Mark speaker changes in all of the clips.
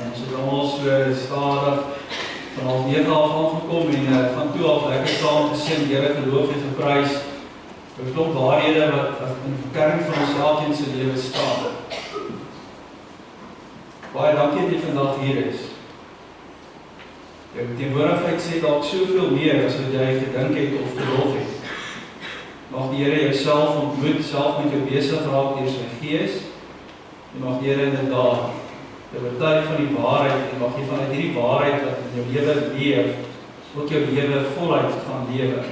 Speaker 1: En ons het allemaal so stadig van al 9 af aangekom en van toe af lekker saam gesing, Here geloof en geprys. Vir klomp waarhede wat in die kern van ons elkeen se lewe staan. Baie dankie dat jy vandag hier is. Jou teenwoordigheid sê dalk soveel meer as wat jy gedink het of geloof het. Mag die Here jouself ontmoet, self met jou besig raak deur sy Gees. En mag die Here inderdaad te oortuig van die waarheid en mag jy vanuit hierdie waarheid wat in jou lewe leef, ook jou lewe voluit gaan lewe.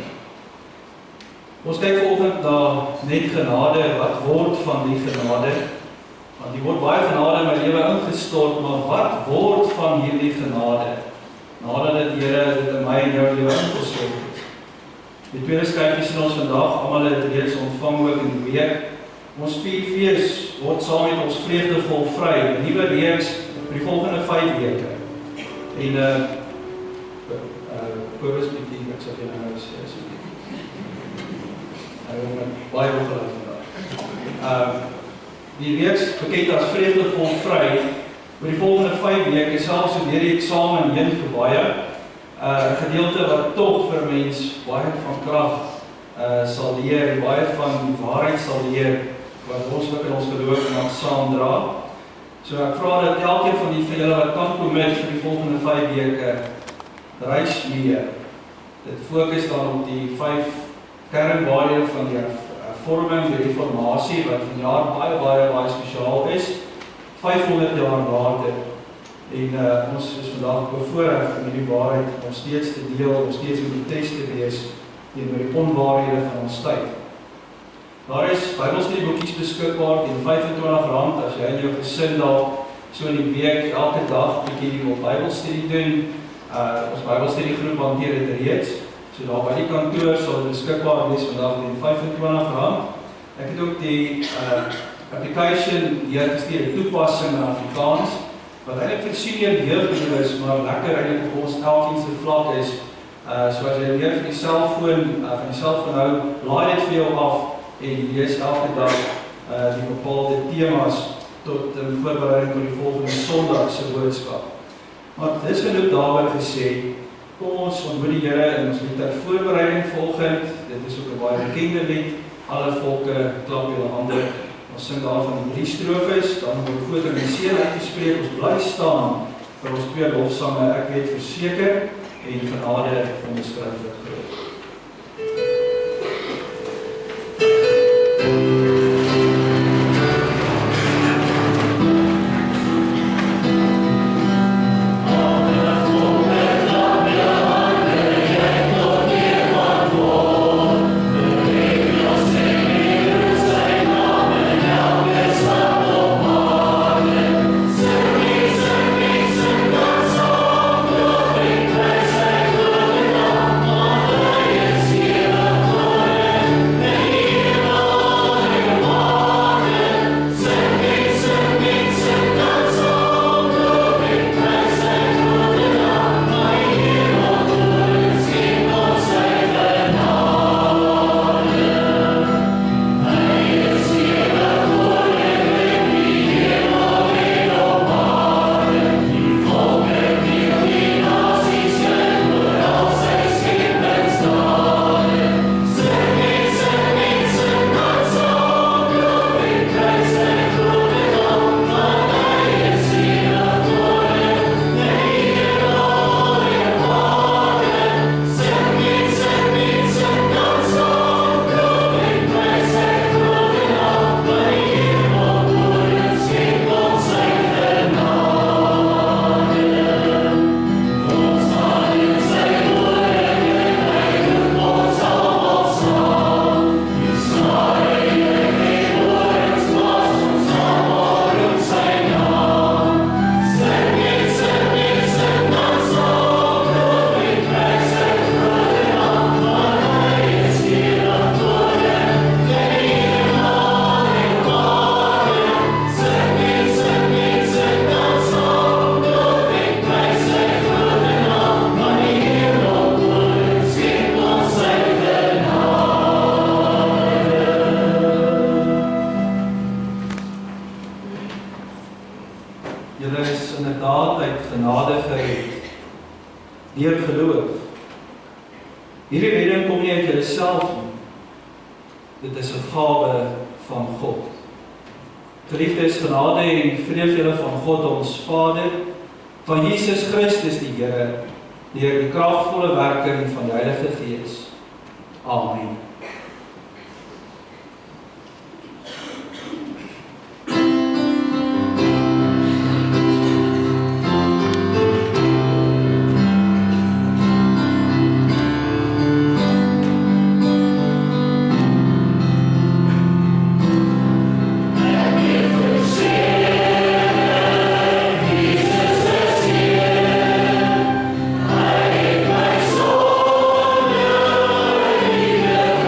Speaker 1: Ons kyk vanoggend na net genade, wat word van die genade? Want die word baie genade in my lewe ingestort, maar wat word van hierdie genade? Nadat die Here dit in my en jou lewe ingestort het. Die tweede skryfie sien ons vandag, almal het reeds ontvang ook in die week. Ons fees word saam met ons vreugdevol vry, 'n nuwe reeks vir die volgende 5 weke. En Kobus met die, ek sal vir nou sê, baie ongeluk vandag. Die reeks bekend as vreugdevol vry, vir die volgende 5 weke, selfs so deur die eksamen heen vir baie, 'n gedeelte wat tog vir mens baie van krag sal leer, baie van waarheid sal leer, wat ons ook in ons geloof mag saamdra. So ek vra dat elkeen van die van julle wat kan commit vir die volgende 5 weke, reis mee. Dit fokus dan op die 5 kernwaarhede van die hervorming, die reformasie, wat vanjaar baie spesiaal is, 500 jaar later. En ons is vandag bevoorreg om hierdie waarheid nog steeds te deel, nog steeds om die test te wees teenoor die onwaarhede van ons tyd. Daar is Bybelstudieboekies beskikbaar teen R25 as jy in jou gesin dalk so in die week elke dag 'n bietjie op Bybelstudie doen. Ons Bybelstudiegroep hanteer dit reeds. So daar by die kantoor sal dit beskikbaar wees vandag teen R25. Ek het ook die application deurgestuur, 'n toepassing in Afrikaans, wat eintlik vir senior jeug is, maar lekker eintlik op ons elkeen se vlak is. So as jy leer van die selfoon hou, laai dit vir jou af en lees elke dag die bepaalde temas tot in voorbereiding tot die volgende Sondag se boodskap. Maar dis genoeg daaroor gesê. Kom ons ontmoet die Here en ons lied ter voorbereiding volgend. Dit is ook 'n baie bekende lied. Alle volke klap julle hande. Ons sing daarvan die 3 strofes, dan word voor in die seën uitgespreek. Ons bly staan vir ons 2 lofsange, ek weet verseker en genade onbeskryflik groot. Julle is inderdaad uit genade gered, deur geloof. Hierdie redding kom nie uit julleself nie. Dit is 'n gawe van God. Geliefdes, genade en vrede vir julle van God ons Vader, van Jesus Christus die Here, deur die kragtvolle werking van die Heilige Gees. Amen.
Speaker 2: I give my soul, I give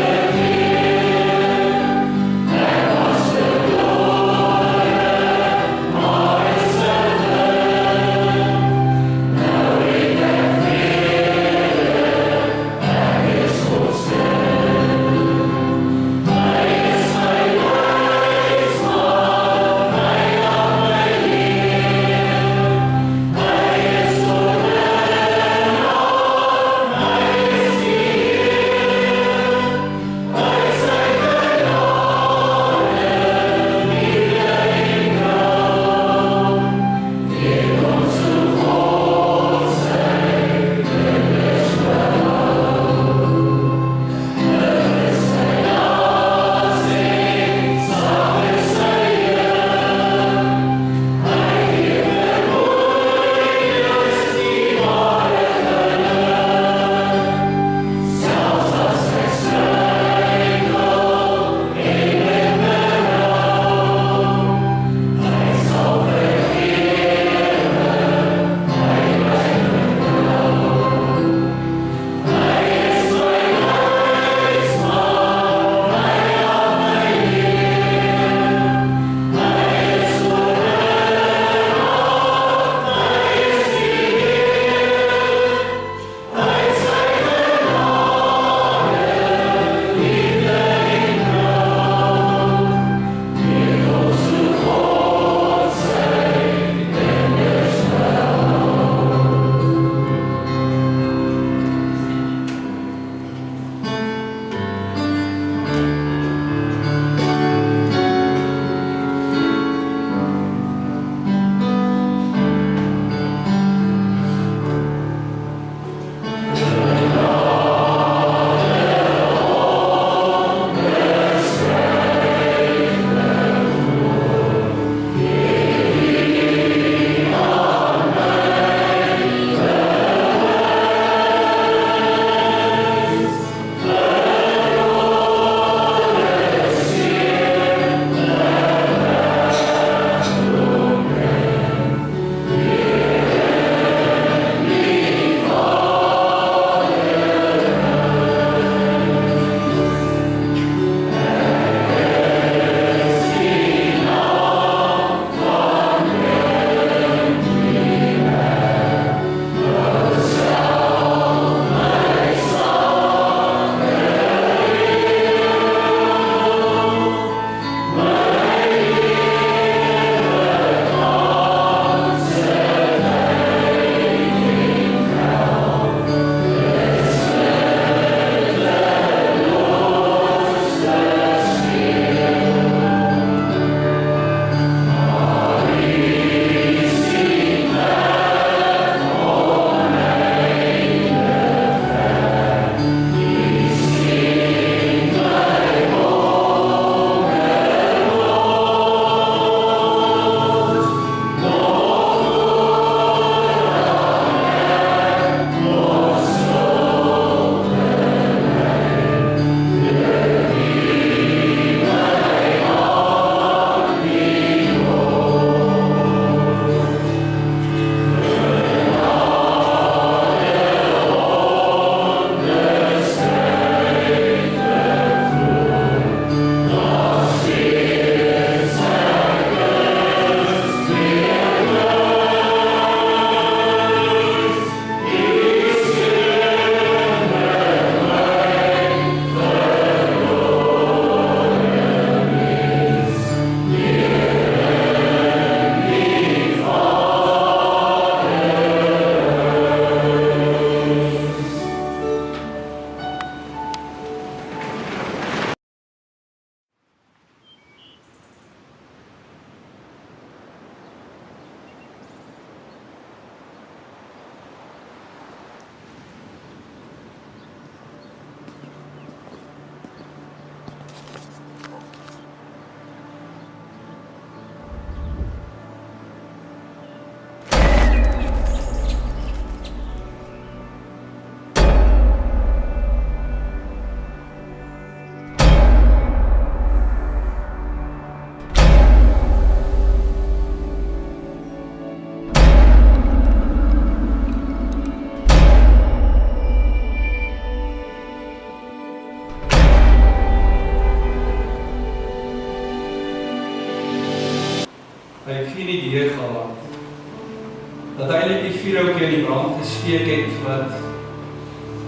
Speaker 1: dat hy net die vuurhoutjie in die brand gesteek het, wat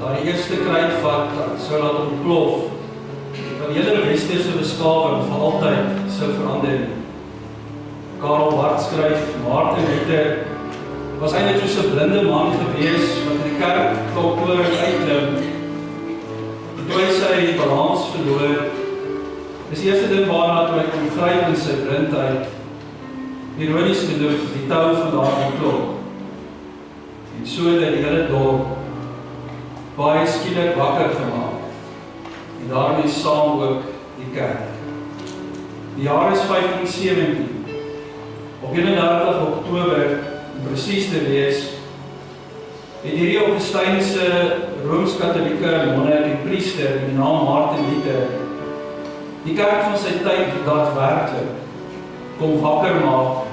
Speaker 1: daar die eerste kruitvat sou laat ontplof, wat die hele westerse beskawing vir altyd sou verander. Karl Barth skryf, Martin Luther was eintlik soos 'n blinde man gewees, wat in die kerk klokkoor uitklim, toe hy sy balans verloor. Dis die eerste ding waarna toe hy kon gryp in sy blindheid, ironies genoeg, die tou van daardie klok. En so dat die hele dorp baie skielik wakker gemaak, en daarmee saam ook die kerk. Die jaar is 1517. Op 31 Oktober, om presies te wees, het hierdie Augustynse Rooms-Katholieke monnik en priester met die naam Martin Luther die kerk van sy tyd daadwerklik kom wakker maak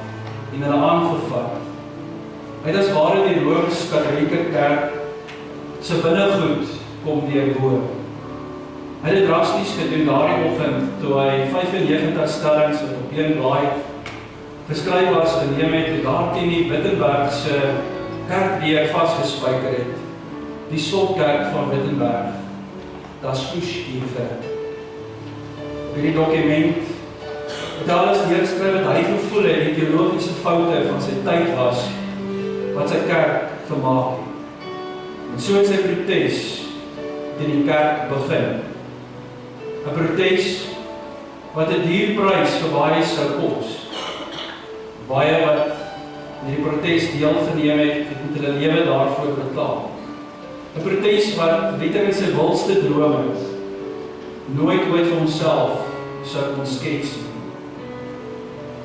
Speaker 1: en hulle aangevat. Hy het as ware die Rooms-Katholieke kerk se binnegoed kom deurboor. Hy het drasties gedoen daardie oggend toe hy 95 stellings op een blaai geskryf was geneem het en daar teen die Wittenbergse kerkdeur vasgespijker het. Die slotkerk van Wittenberg, das Fußkiefer. Op hierdie dokument het alles neergeskryf wat hy gevoel het die teologiese foute van sy tyd was, wat sy kerk gemaak het. En so het sy protes teen die kerk begin. 'n Protes wat 'n duur prys vir baie sou kos. Baie wat in die protes deelgeneem het met hulle lewe daarvoor betaal. 'n Protes wat Luther in sy wilste drome nooit ooit vir homself sou kon skets nie.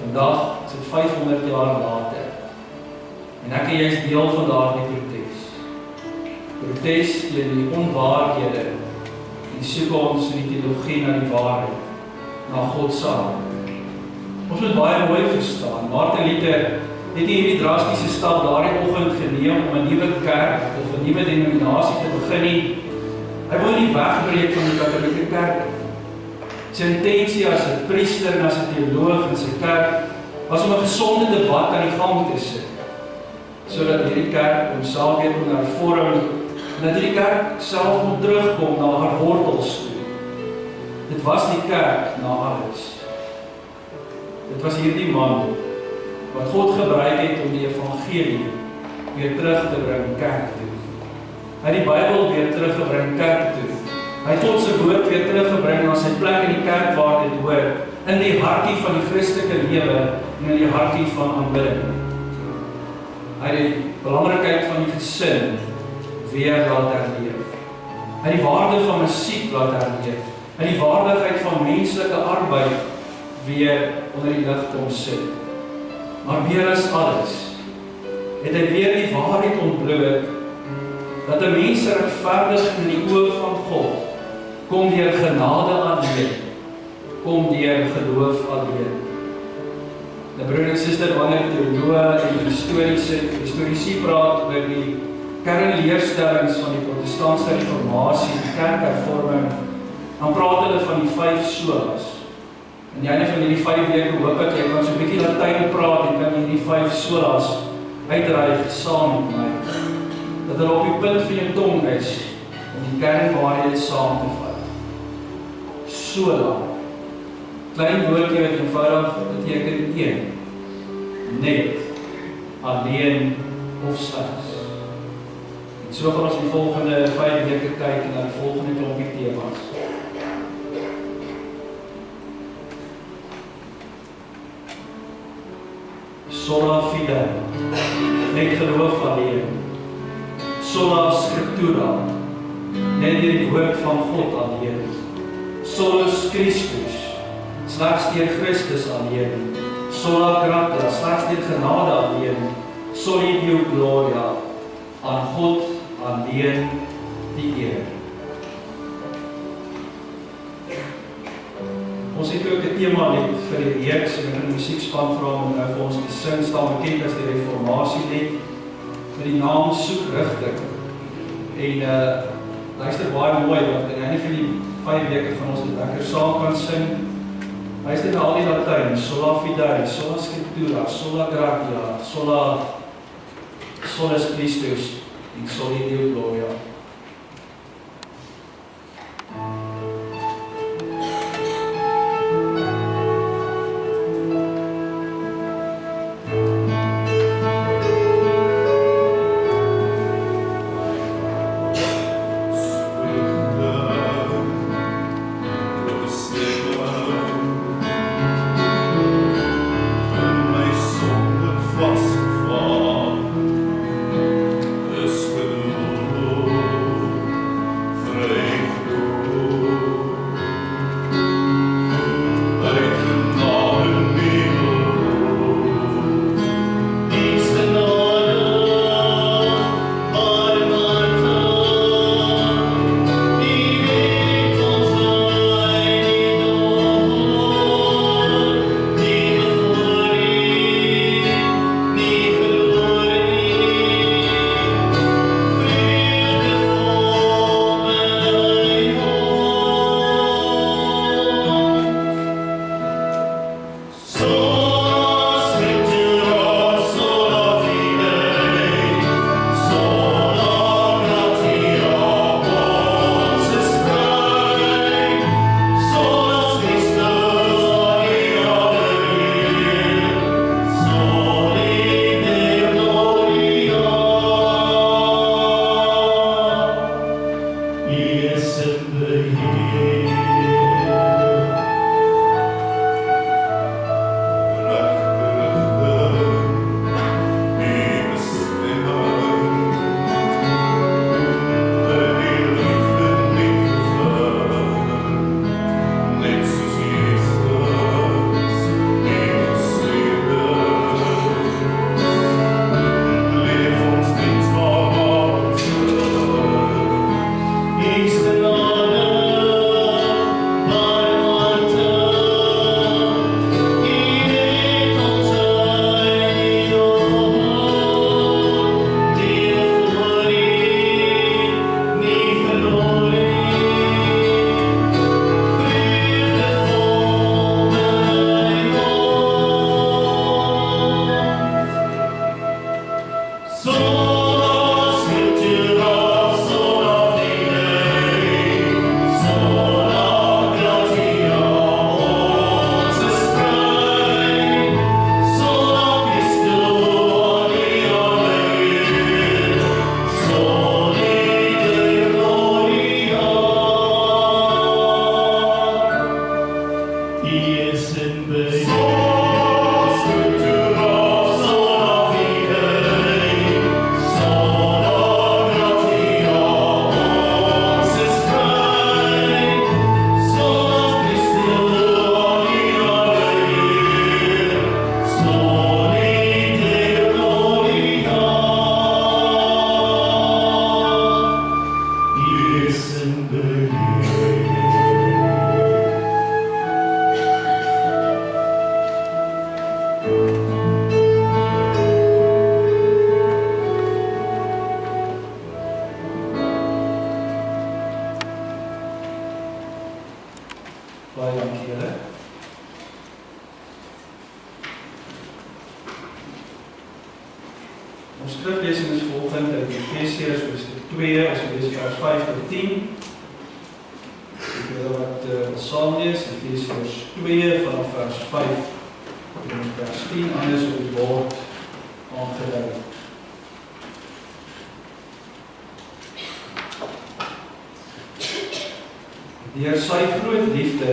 Speaker 1: Vandag is dit 500 jaar later. En ek en jy is deel van daardie protes. Protes teen die onwaarhede en soek ons in die teologie na die waarheid, na God saam. Ons moet baie mooi verstaan, Martin Luther het nie hierdie drastiese stap daardie oggend geneem om 'n nuwe kerk of 'n nuwe denominasie te begin nie. Hy wil nie wegbreek van die Katolieke kerk. Sy intensie as 'n priester en as 'n teoloog in sy kerk was om 'n gesonde debat aan die gang te sit, sodat hierdie kerk homself weer kon hervorm en dat hierdie kerk self moet terugkom na haar wortels toe. Dit was die kerk na alles. Dit was hierdie man wat God gebruik het om die evangelie weer terug te bring kerk toe. Hy het die Bybel weer teruggebring kerk toe. Hy het God se woord weer teruggebring na sy plek in die kerk waar dit hoort, in die hartie van die Christelike lewe en in die hartie van aanbidding. Hy het die belangrikheid van die gesin weer laat herleef. Hy het die waarde van musiek laat herleef. Hy het die waardigheid van menslike arbeid weer onder die lig kom sit. Maar meer as alles, het hy weer die waarheid ontbloot, dat 'n mens regverdig in die oë van God, kom deur genade alleen, kom deur geloof alleen. Nou broer en suster, wanneer teoloë en historici praat oor die kernleerstellings van die protestantse reformatie, die kerkhervorming, dan praat hulle van die 5 solas. En die einde van hierdie 5 weke hoop ek, jy kan so 'n bietjie Latyn praat en kan hierdie 5 solas uitreik saam met my. Dat hulle op die punt van jou tong is om die kernwaarhede saam te vat. Sola. Klein woordjie wat eenvoudig beteken een. Net. Alleen of slegs. En so gaan ons die volgende 5 weke kyk na die volgende klompie temas. Sola fide, net geloof alleen. Sola scriptura, net deur die woord van God alleen. Solus Christus, slegs deur Christus alleen. Sola Gratia, slegs deur genade alleen. Soli Deo Gloria, aan God alleen die eer. Ons het ook 'n tema lied vir die reeks en in die musiekspan vra om nou vir ons te sing, staan bekend as die Reformasie lied met die naam Soek Rigting. En luister baie mooi want aan die einde van die 5 weke van ons dit lekker saam kan sing. Luister na al die Latyn, sola fide, sola scriptura, sola gratia, sola Solus Christus in soli Deo gloria. Baie dankie julle. Ons skriflesing is volgend uit Efesiërs hoofstuk 2, as ons lees vers 5 tot 10. Ek wil wat saam lees, Efesiërs 2 vanaf vers 5 tot vers 10, anders op die woord aangedui. Deur sy groot liefde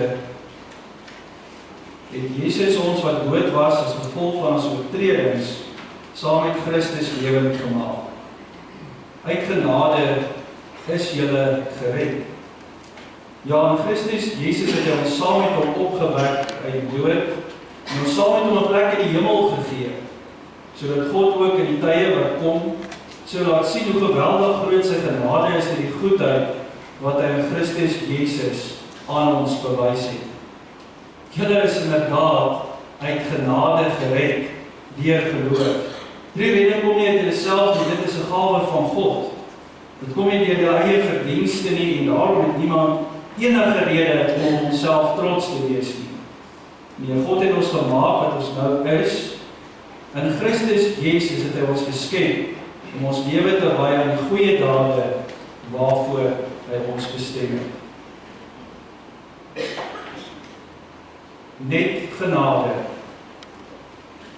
Speaker 1: het Jesus ons wat dood was as gevolg van ons oortredings saam met Christus lewend gemaak. Uit genade is julle gered. Ja, in Christus Jesus het hy ons saam met hom opgewek uit die dood en ons saam met hom 'n plek in die hemel gegee, sodat God ook in die tye wat kom, so laat sien hoe geweldig groot sy genade is in die goedheid wat hy in Christus Jesus aan ons bewys het. Julle is inderdaad uit genade gered deur geloof. Die redding kom nie uit jouself nie, dit is 'n gawe van God. Dit kom nie deur jou eie verdienste nie en daarom het niemand enige rede om homself trots te wees nie. Nee, God het ons gemaak wat ons nou is. In Christus Jesus het hy ons geskep om ons lewe te wy aan die goeie dade waarvoor hy ons bestem het. Net genade.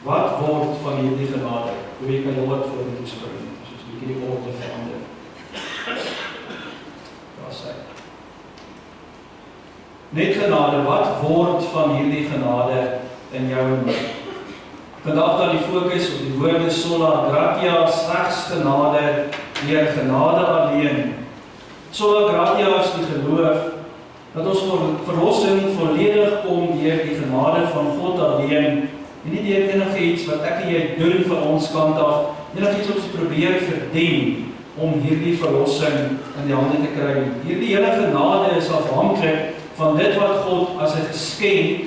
Speaker 1: Wat word van hierdie genade? Hoe jy kan jy wat voor die spring, soos jy die orde verander. Daar sê. Net genade, wat word van hierdie genade in jou en my? Vandag dan die fokus op die woorde Sola Gratia, slegs genade, deur genade alleen. Sola Gratia is die geloof, dat ons verlossing volledig kom deur die genade van God alleen, en nie deur enige iets wat ek en jy doen van ons kant af, enige iets ons probeer verdien, om hierdie verlossing in die hande te kry. Hierdie hele genade is afhanklik van dit wat God as 'n geskenk,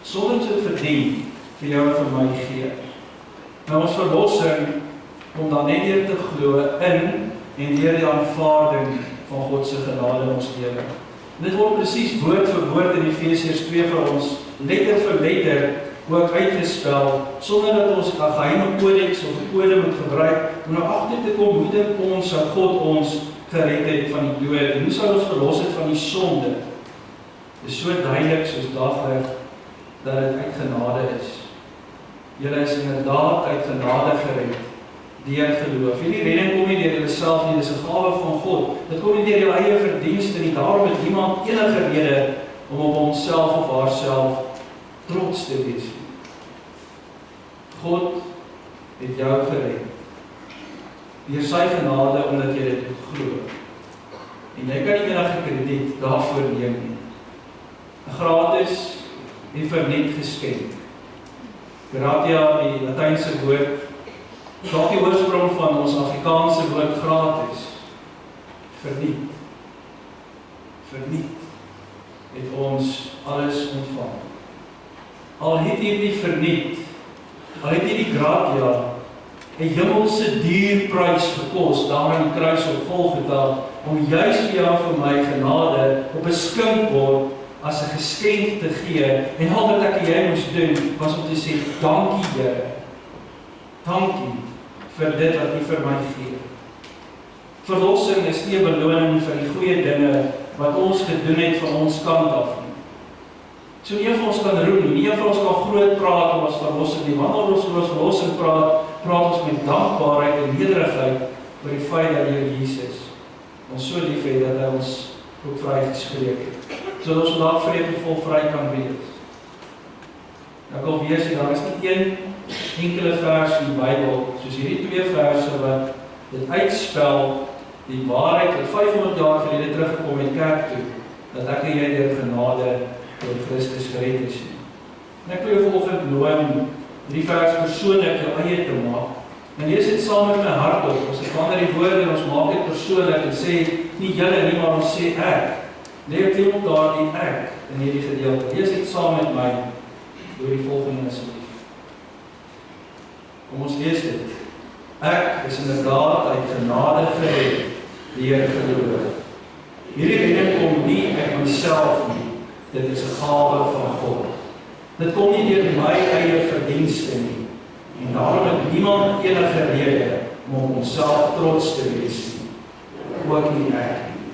Speaker 1: sonder ons dit verdien, vir jou en vir my gee. Nou ons verlossing kom dan net deur te glo in en deur die aanvaarding van God se genade in ons lewe. Dit word presies woord vir woord in Efesiërs 2 vir ons, letter vir letter, ook uitgespel, sonder dat ons 'n geheime kodeks of 'n kode moet gebruik, om nou agter te kom hoe dit ons, dat God ons gered het van die dood, en hoe sal ons verlos het van die sonde. Dit is so duidelik soos daglig, dat dit uit genade is. Julle is inderdaad uit genade gered, deur geloof. Hierdie redding kom nie deur jouself nie, dit is 'n gawe van God. Dit kom nie deur jou eie verdienste nie, daarom het niemand enige rede om op homself of haarself trots te wees. God het jou gered, deur sy genade, omdat jy dit glo. En jy kan nie enige krediet daarvoor neem nie. 'n gratis en verniet geskenk. Gratia, die Latynse woord, dalk die oorsprong van ons Afrikaanse woord gratis. Verniet. Verniet het ons alles ontvang. Al het hierdie verniet, al het hierdie gratia 'n hemelse duurprys gekos daar aan die kruis op Golgotha, om juis vir jou en vir my genade op 'n skinkbord as 'n geskenk te gee, en al wat ek en jy moes doen, was om te sê, dankie Here, dankie vir dit wat U vir my gee. Verlossing is nie 'n beloning vir die goeie dinge wat ons gedoen het van ons kant af nie. So nie van ons kan roem nie, nie van ons kan groot praat om ons verlossing nie. Wanneer ons oor ons verlossing praat ons met dankbaarheid en nederigheid oor die feit dat Here Jesus ons so lief het dat hy ons ook vrygespreek het, sodat ons vandag vredevol vry kan wees. Ek wil weer sê, daar is nie een enkele vers in die Bybel, soos hierdie 2 verse wat dit uitspel, die waarheid wat 500 jaar gelede teruggekom het kerk toe, dat ek en jy deur genade door Christus gered is. En ek wil jou vanoggend nooi om die vers persoonlik jou eie te maak. En lees dit saam met my hart op. Ons verander die woorde en ons maak dit persoonlik en sê nie julle nie, maar ons sê ek. Leer klim op daardie ek in hierdie gedeelte. Lees dit saam met my deur die volgende asseblief. Kom ons lees dit. Ek is inderdaad uit genade gered deur geloof. Hierdie redding kom nie uit myself nie. Dit is 'n gawe van God. Dit kom nie deur my eie verdienste nie. En daarom het niemand enige rede om op homself trots te wees nie. Ook nie ek nie.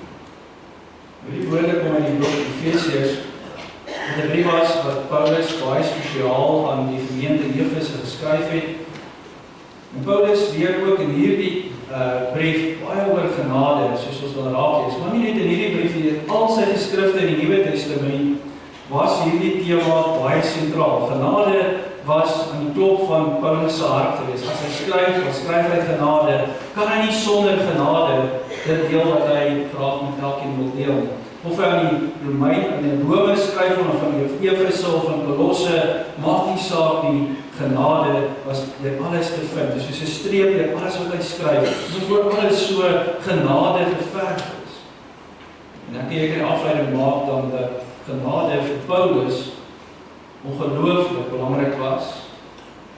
Speaker 1: Die woorde kom in die boek Efesiërs, wat 'n brief was wat Paulus baie spesiaal aan die gemeente in Efese geskryf het. En Paulus leer ook in hierdie brief baie oor genade, soos ons wel raak lees. Maar nie net in hierdie brief nie, al sy geskrifte in die Nuwe Testament was hierdie tema baie sentraal. Genade was aan die klop van Paulus se hart gewees. As hy skryf hy genade, kan hy nie sonder genade dit deel wat hy graag met elkeen wil deel. Of hy aan die Rome skryf of van die Efese of van Kolosse, maak nie saak nie, genade was deur alles te vind. Dus soos 'n streep deur alles wat hy skryf. Dus word alles so genade geverf is. En dan kan jy 'n afleiding maak dan dat genade vir Paulus ongelooflik belangrik was,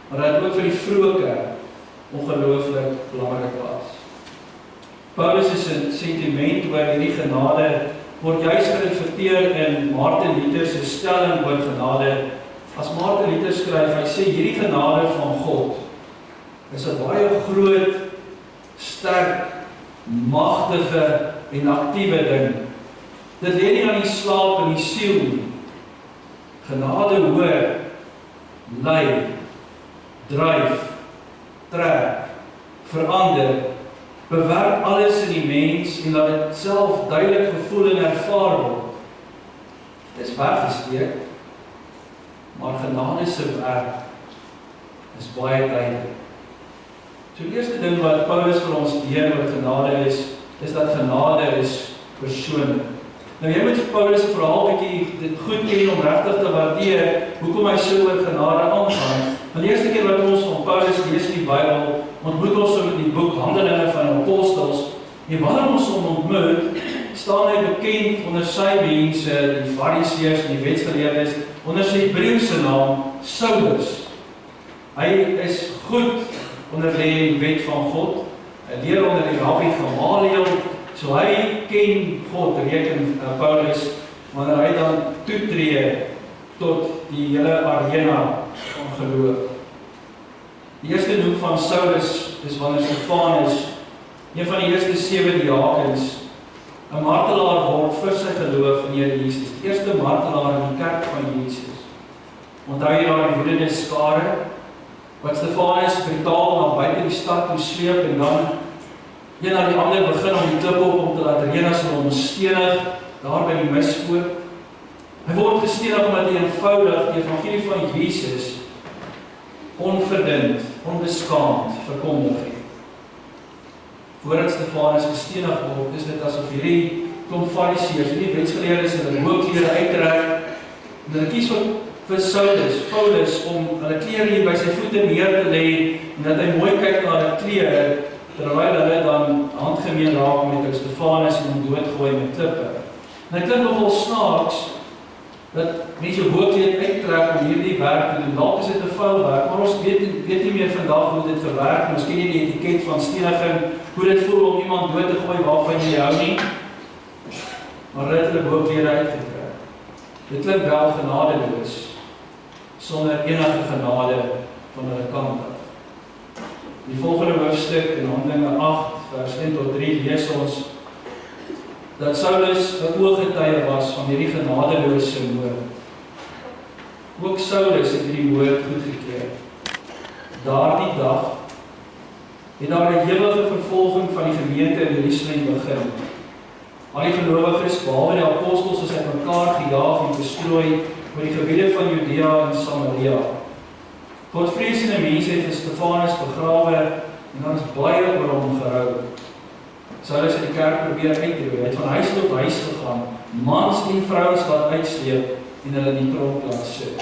Speaker 1: maar dat ook vir die vroeë kerk ongelooflik belangrik was. Paulus se sentiment oor hierdie genade word juis gereflekteer in Martin Luther se stelling oor genade. As Martin Luther skryf, hy sê hierdie genade van God is 'n baie groot sterk, magtige en aktiewe ding. Dit lê nie aan die slaap in die siel nie. Genade hoor, lei, dryf, trek, verander, bewerk alles in die mens en laat dit self duidelik gevoel en ervaar word. Dit is weggesteek, maar genade se werk is baie duidelik. So die eerste ding wat Paulus vir ons leer oor genade is dat genade is persoonlik. Nou jy moet Paulus se verhaal bietjie dit goed ken om regtig te waardeer hoekom hy so oor genade aangaan. Want die eerste keer wat ons van Paulus lees in die Bybel, ontmoet ons hom in die boek Handelinge van die Apostels. En wanneer ons hom ontmoet, staan hy bekend onder sy mense, die Fariseërs en die wetsgeleerdes, onder sy Hebreëse naam Saulus. Hy is goed onderlê in die wet van God, hy leer onder die rabbi Gamaliel, so hy ken God, reken Paulus, wanneer hy dan toetree tot die hele arena van geloof. Die eerste noem van Saulus is wanneer Stefanus, een van die eerste 7 diakens, 'n martelaar word vir sy geloof in Here Jesus, die eerste martelaar in die kerk van Jesus. Onthou jy daar die woedende skare, wat Stefanus brutaal na buite die stad toe sleep en dan een na die ander begin om die klip op om te laat reën as hulle hom stenig, daar by die mispoort. Hy word gestenig omdat hy eenvoudig die evangelie van Jesus onverdind, onbeskaamd verkondig het. Voordat Stefanus gestenig word, is dit asof hierdie klomp Fariseërs, hierdie wetsgeleerdes hulle hoë klere uittrek, en hulle kies vir Paulus, om hulle klere hier by sy voete neer te lê, en dat hy mooi kyk na hulle klere, terwyl hulle dan handgemeen raak met Stefanus en hom doodgooi met klippe. En dit klink nogal snaaks, dat mense hoë klere uittrek om hierdie werk te doen. Dalk is dit 'n vuil werk, maar ons weet nie meer vandag hoe dit verwerk. Ons ken nie die etiket van steniging, hoe dit voel om iemand dood te gooi waarvan jy hou nie. Maar hulle het hulle hoë klere uitgetrek. Dit klink wel genadeloos, sonder enige genade van hulle kant af. Die volgende hoofstuk in Handelinge 8 vers 1 tot 3 lees ons dat Saulus 'n ooggetuie was van hierdie genadeloose moord. Ook Saulus het hierdie moord goedgekeur. Daardie dag het daar 'n ewige vervolging van die gemeente in Jerusalem begin. Al die gelowiges, behalwe die apostels, is uitmekaar gejaag en bestrooi oor die gebiede van Judea en Samaria. Godvreesende mense het Stefanus begrawe en dan is baie oor hom gerou. Saulus het die kerk probeer uitroei. Hy het van huis tot huis gegaan, mans en vrouens laat uitsleep en hulle in die tronk laat sit.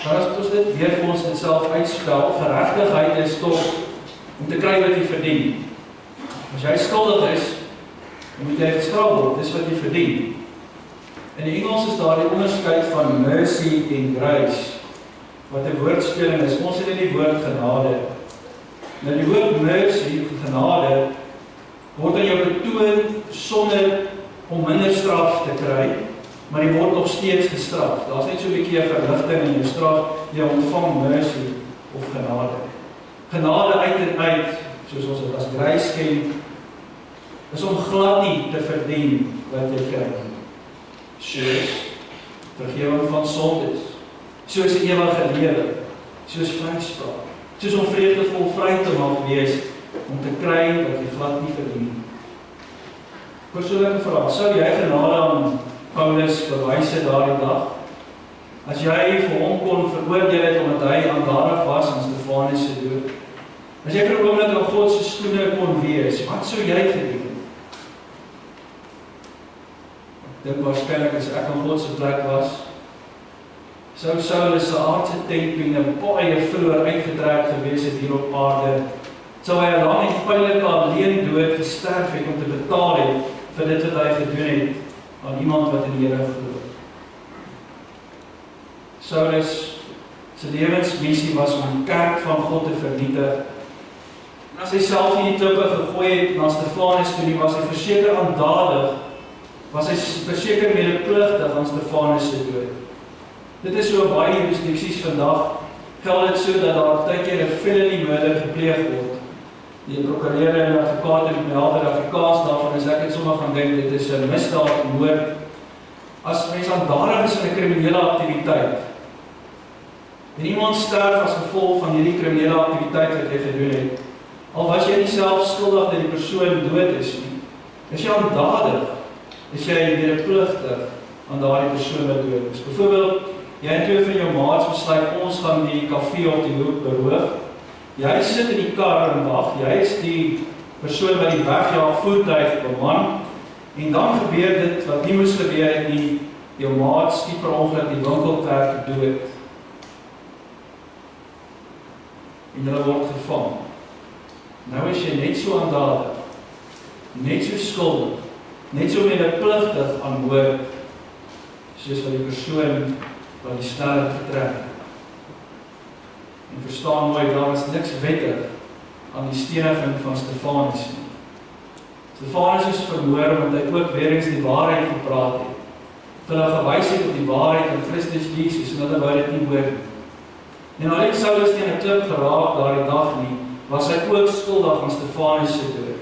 Speaker 1: Maar as ons dit weer vir ons dit self uitspel, geregtigheid is tog om te kry wat jy verdien. As jy skuldig is, dan moet jy gestraf word, dis wat jy verdien. In die Engels is daar die onderskeid van mercy en grace, wat 'n woordspeling is. Ons het in die woord genade. Nou die woord mercy, genade, word aan jou betoon sonder om minder straf te kry, maar jy word nog steeds gestraf. Daar's net so 'n bietjie 'n verligting in jou straf, jy ontvang mercy of genade. Genade uit en uit, soos ons dit as grace ken, is om glad nie te verdien wat jy kry. Soos vergifnis van sondes, soos 'n ewige lewe, soos vryspraak, soos om vreugdevol vry te mag wees, om te kry wat jy glad nie verdien. Persoonlike vraag, sou jy genade aan Paulus bewys het daardie dag? As jy vir hom kon veroordeel het omdat hy aandadig was aan Stefanus se dood, as jy vir 'n oomblik in God se skoene kon wees, wat sou jy gedoen? Ek dink waarskynlik as ek aan God se plek was, sou Saulus se aardse tentpenne baie vroeër uitgetrek gewees het hier op aarde, sou hy 'n lang en pynlike alleen dood gesterf het om te betaal het vir dit wat hy gedoen het aan iemand wat in die Here glo. Saulus se lewensmissie was om die kerk van God te vernietig. En as hy self in die klippe gegooi het na Stefanus toe, was hy verseker aandadig, was hy verseker medepligtig aan Stefanus se dood. Dit is so baie jurisdiksies vandag, geld dit so dat daar tydkeer 'n felony murder gepleeg word. Die prokureur en advokaat het my help in Afrikaans daarvan is ek het sommer gaan dink dit is 'n misdaad, moord. As mens aandadig is in 'n kriminele aktiwiteit en iemand sterf as gevolg van hierdie kriminele aktiwiteit wat jy gedoen het, al was jy nie self skuldig dat die persoon dood is nie, is jy aandadig, is jy medeplichtig aan daardie persoon wat dood is. Byvoorbeeld, jy en twee van jou maats besluit, ons gaan die kafee op die hoek beroof. Jy sit in die kar en wag, jy is die persoon wat die wegjaag voertuig beman, en dan gebeur dit wat nie moes gebeur het nie, jou maat skiet per ongeluk die winkelklerk dood. En hulle word gevang. Nou is jy net so aandadig, net so skuldig, net so medepligtig aan moord, soos wat die persoon wat die snelheid getrek. En verstaan mooi, daar is niks wettig aan die steniging van Stefanus nie. Stefanus is vermoor omdat hy ook weer eens die waarheid gepraat het. Hulle gewys het op die waarheid in Christus Jesus en hulle wou dit nie hoor nie. En al het Saulus teen 'n klip geraak daardie dag nie, was hy ook skuldig aan Stefanus se dood.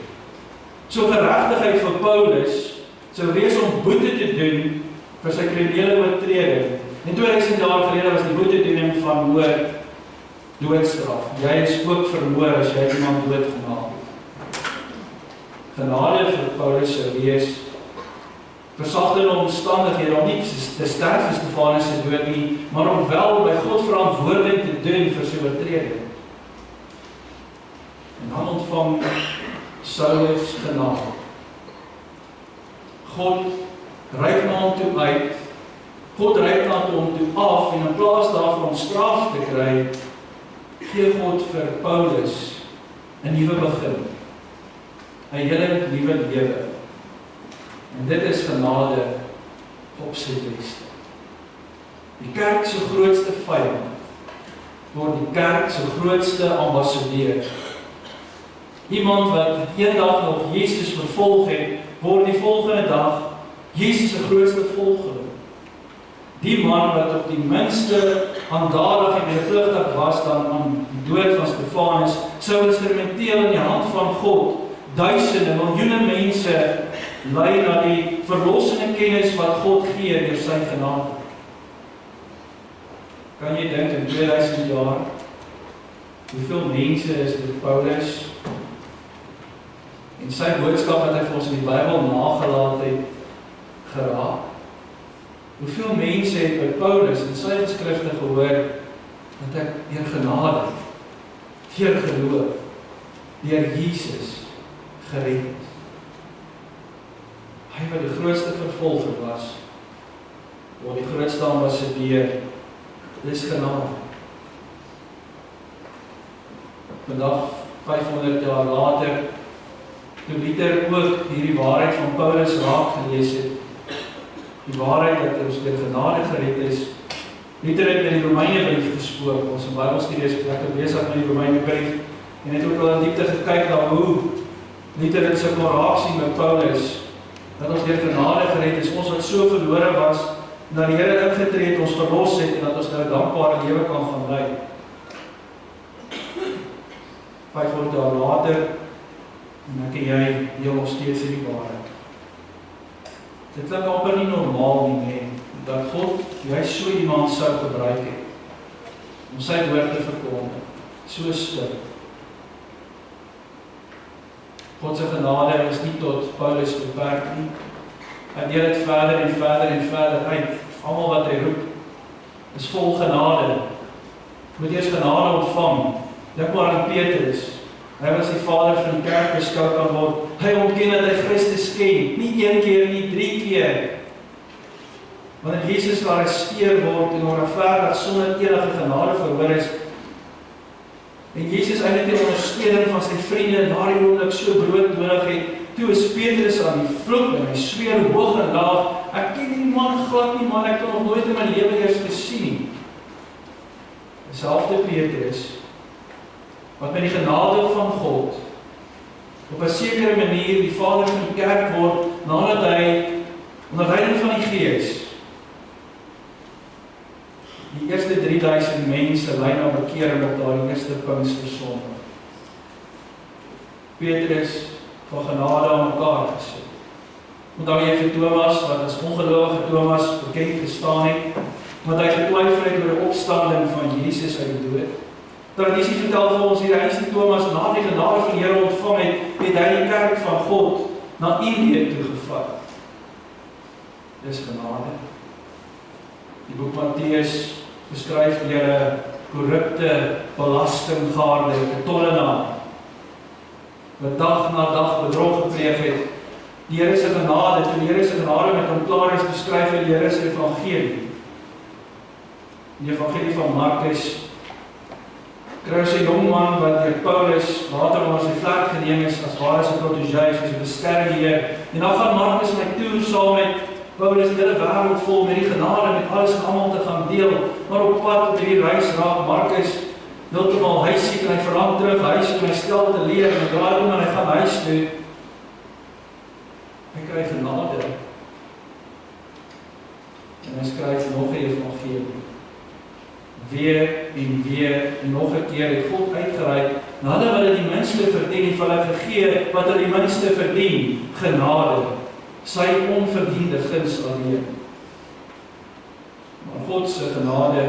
Speaker 1: So geregtigheid vir Paulus sou wees om boete te doen vir sy kriminele oortreding. En 2000 jaar gelede was die boetedoening van moord doodstraf. Jy is ook vermoor as jy iemand doodgemaak het. Genade vir Paulus sou wees versagtende omstandighede om nie te sterf vir Stefanus se dood nie, maar om wel by God verantwoording te doen vir sy oortreding. En dan ontvang Saulus genade. God reik na hom toe uit, God reik na hom toe af, en in plaas daarvan om straf te kry, gee God vir Paulus 'n nuwe begin, 'n hele nuwe lewe. En dit is genade op sy beste. Die kerk se grootste vyand word die kerk se grootste ambassadeur. Iemand wat eendag nog Jesus vervolg het, word die volgende dag Jesus se grootste volgeling. Die man wat op die minste aandadig en medepligtig was dan aan die dood van Stefanus, sou instrumenteel in die hand van God duisende, miljoene mense lei na die verlossende kennis wat God gee deur sy genade. Kan jy dink in 2000 jaar, hoeveel mense is dit Paulus en sy boodskap wat hy vir ons in die Bybel nagelaat het, geraak? Hoeveel mense het by Paulus in sy skrifte gehoor dat ek deur genade, deur geloof, deur Jesus gered is. Hy wat die grootste vervolger was, word die grootste ambassadeur. Dis genade. Vandag, 500 jaar later, toe Luther ook hierdie waarheid van Paulus raak gelees het, die waarheid dat ons deur genade gered is. Luther het met die Romeinebrief gespook, ons in Bybelstudie is lekker besig met die Romeinebrief, en het ook al in diepte gekyk na hoe Luther het sy raak sien met Paulus, dat ons deur genade gered is, ons wat so verlore was, dat die Here ingetree het, ons verlos het, en dat ons nou 'n dankbare lewe kan gaan lei. 500 jaar later, en ek en jy deel nog steeds hierdie waarheid. Dit klink amper nie normaal nie, dat God juist so iemand sou gebruik het, om sy woord te verkondig, so stil. God se genade is nie tot Paulus beperk nie. Hy deel dit verder en verder en verder uit. Almal wat hy roep, is vol genade. Moet eers genade ontvang. Dink maar aan Petrus. Hy was die vader van die kerk beskou kan word. Hy ontken dat hy Christus ken. Nie 1 keer nie, 3 keer. Wanneer Jesus gearresteer word en onregverdig sonder enige genade verhoor is, en Jesus eintlik die ondersteuning van sy vriende in daardie oomblik so brood nodig het, toe is Petrus aan die vloek en hy sweer hoog en laag, ek ken die man glad nie, man, ek het nog nooit in my lewe eers gesien nie. Dieselfde Petrus, wat met die genade van God, op 'n sekere manier die vader van die kerk word, nadat hy onder leiding van die Gees die eerste 3000 mense lei na bekering op daardie eerste Pinkstersondag. Petrus van genade aan mekaar gesit. Onthou jy vir Thomas, wat as ongelowige Thomas bekend gestaan het, want hy getwyfel het oor die opstanding van Jesus uit die dood. Tradisie vertel vir ons hier, hy is die Thomas, na die genade van die Here ontvang het, het hy die kerk van God na Indië toe gevat. Dis genade. Die boek Matteus beskryf deur 'n korrupte belastinggaarde, 'n tollenaar, wat dag na dag bedrog gepleeg het. Die Here se genade, toe die Here se genade met hom klaar is, beskryf hy die Here se evangelie. Die evangelie van Markus kry ons 'n jong man wat deur Paulus later maar sy vlek geneem is as ware sy protégé, soos 'n beskermde Heer. En dan gaan Markus my toe saam met Paulus die hele wêreld vol met die genade, met alles en almal te gaan deel. Maar op pad op hierdie reis raak Markus heeltemal huisiek en hy verlang terug huis om hy stel te leer en hy draai om en hy gaan huis toe. Hy kry genade. En hy skryf nog 'n evangelie. Weer en nog 'n keer het God uitgereik na hulle wat dit die minste verdien en vir hulle gegee wat hulle die minste verdien, genade, sy onverdiende guns alleen. Maar God se genade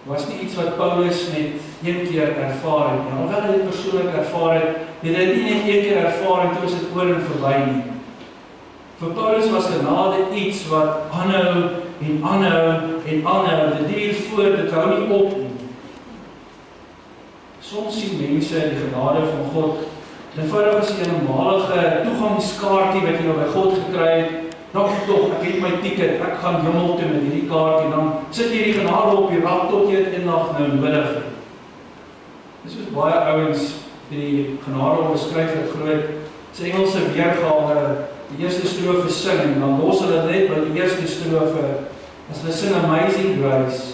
Speaker 1: was nie iets wat Paulus net een keer ervaar het, maar hoewel hy dit persoonlik ervaar het, het hy nie net een keer ervaar en toe is dit oor en verby nie. Vir Paulus was genade iets wat aanhou en aanhou en aanhou, dit duur voort, dit hou nie op nie. Soms sien mense die genade van God, eenvoudig as 'n eenmalige toegangskaartjie wat jy nou by God gekry het, dan tog, ek het my ticket, ek gaan hemel toe met hierdie kaartjie, dan sit jy die genade op die rak tot jy dit eendag nou nodig het. Dis soos baie ouens die genade beskryf het groot, sy Engelse weergawe, die eerste strofe sing, en dan los hulle net by die eerste strofe, as hulle sing Amazing Grace,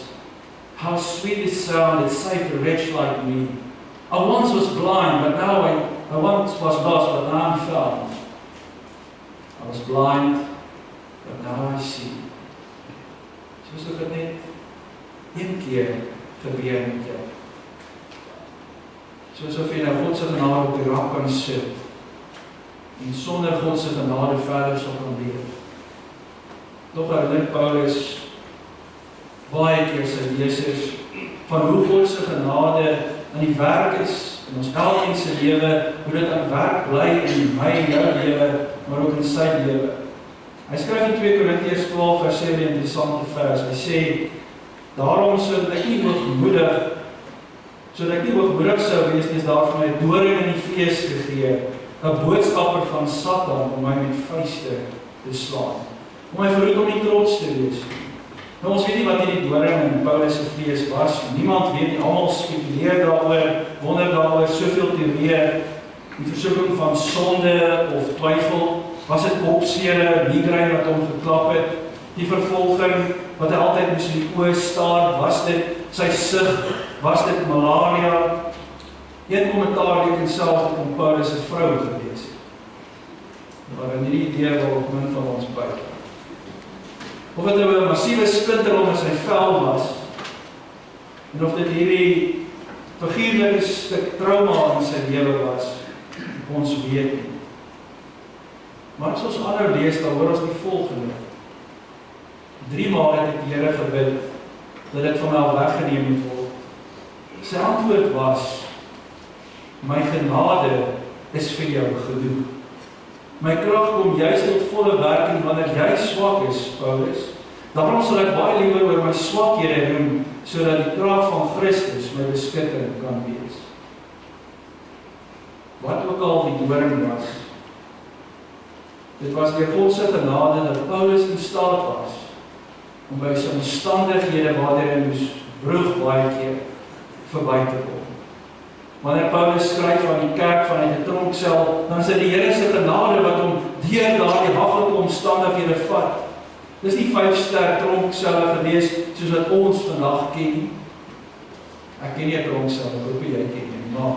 Speaker 1: how sweet the sound that saved a wretch like me. I once was blind, but now I once was lost, but now I'm found. I was blind, but now I see. Soos of dit net een keer gebeur met jou. Soos of jy nou God se genade op die rak kan sit, en sonder God se genade verder sal kan leef. Tog herinner Paulus baie keer sy lesers van hoe God se genade aan die werk is in ons elkeen se lewe, hoe dit aan werk bly in my en jou lewe, maar ook in sy lewe. Hy skryf in 2 Korintiërs 12 vers 7 'n interessante vers. Hy sê, daarom sodat ek nie hoogmoedig sou wees, is daar vir my 'n doring in die vlees gegee, 'n boodskapper van Satan om my met vuiste te slaan. Om my verhoed om nie trots te wees. Nou ons weet nie wat hierdie doring in Paulus se vlees was. Niemand weet nie, almal spekuleer daaroor, wonder daaroor, soveel teorieë, die versoeking van sonde of twyfel, was dit kopseer, migraine wat hom geklap het, die vervolging wat hy altyd moes in die oë staar, was dit sy sug, was dit malaria. Een kommentaar reken selfs dat hom Paulus 'n vrou gewees het. Maar in hierdie idee wil min van ons buite. Of dit nou 'n massiewe splinter onder sy vel was, en of dit hierdie figuurlike stuk trauma in sy lewe was, ons weet nie. Maar as ons aanhou lees, dan hoor ons die volgende. 3 maal het die Here gebid, dat dit van my weggeneem moet word. Sy antwoord was, my genade is vir jou genoeg. My krag kom juis tot volle werking wanneer jy swak is, Paulus. Daarom sal ek baie liewer oor my swakhede doen, sodat die krag van Christus my beskutting kan wees. Wat ook al die doring was, dit was deur God se genade dat Paulus in staat was om by sy omstandighede waardeur hy moes brug baie keer verby te kom. Wanneer Paulus skryf van die kerk vanuit die tronksel, dan is dit die Here se genade wat hom deur daardie haglike omstandighede vat. Dis nie 5-ster tronkselle gewees soos wat ons vandag ken. Ek ken nie 'n tronksel, ek hoop jy ken nie, maar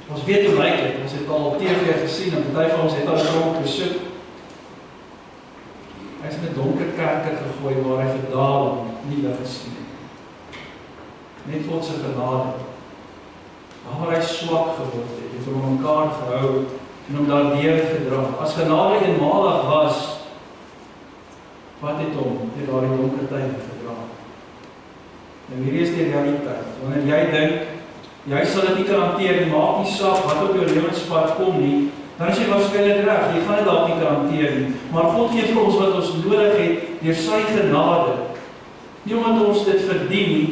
Speaker 1: ons weet hoe lyk dit. Ons het al op TV gesien en party van ons het al 'n tronk besoek. Hy is in 'n donker kerker gegooi waar hy vir dae nie lig gesien het. Net God se genade. Waar hy swak geword het vir hom mekaar gehou en hom daardeur gedra. As genade eenmalig was, wat het hom deur daardie donker tye gedra? En hierdie is die realiteit. Wanneer jy dink, jy sal dit nie kan hanteer, nie maak nie saak wat op jou lewenspad kom nie, dan is jy waarskynlik reg, jy gaan dit dalk nie kan hanteer nie. Maar God gee vir ons wat ons nodig het, deur sy genade. Nie omdat ons dit verdien nie,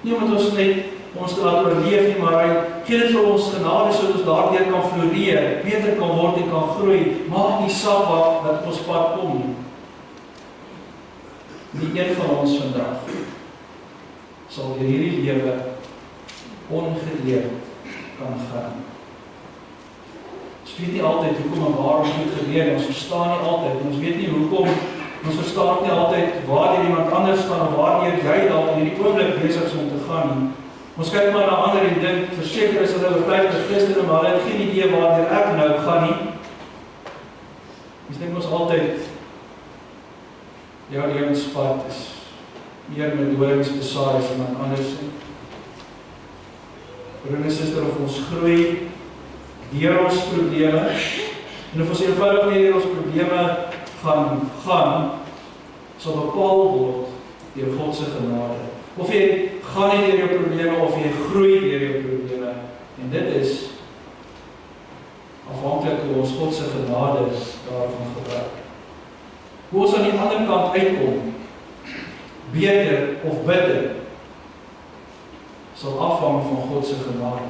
Speaker 1: nie omdat ons net ons te laat oorleef nie, maar hy gee dit vir ons genade, sodat ons daardeur kan floreer, beter kan word en kan groei, maak nie saak wat ons pad kom nie. Die een van ons vandag sal deur hierdie lewe ongeleerd kan gaan. Ons weet nie altyd hoekom en waarom goed gebeur, ons verstaan nie altyd, en ons weet nie hoekom, ons verstaan nie altyd waar iemand anders staan, of waar jy dalk in hierdie oomblik besig is om te gaan nie. Ons kyk maar na ander en dink, verseker is hulle oortuig as Christene, maar hulle het geen idee waar ek nou gaan nie. Ons dink ons altyd, jou lewenspad is meer met doringsbesaai as iemand anders. Broer en suster, of ons groei deur ons probleme, en of ons eenvoudig nie deur ons probleme gaan, sal bepaal word deur God se genade. Of jy gaan nie deur jou probleme, of jy groei deur jou probleme, en dit is afhanklik hoe ons God se genade daarvan gebruik. Hoe ons aan die ander kant uitkom, beter of bitter, sal afhang van God se genade.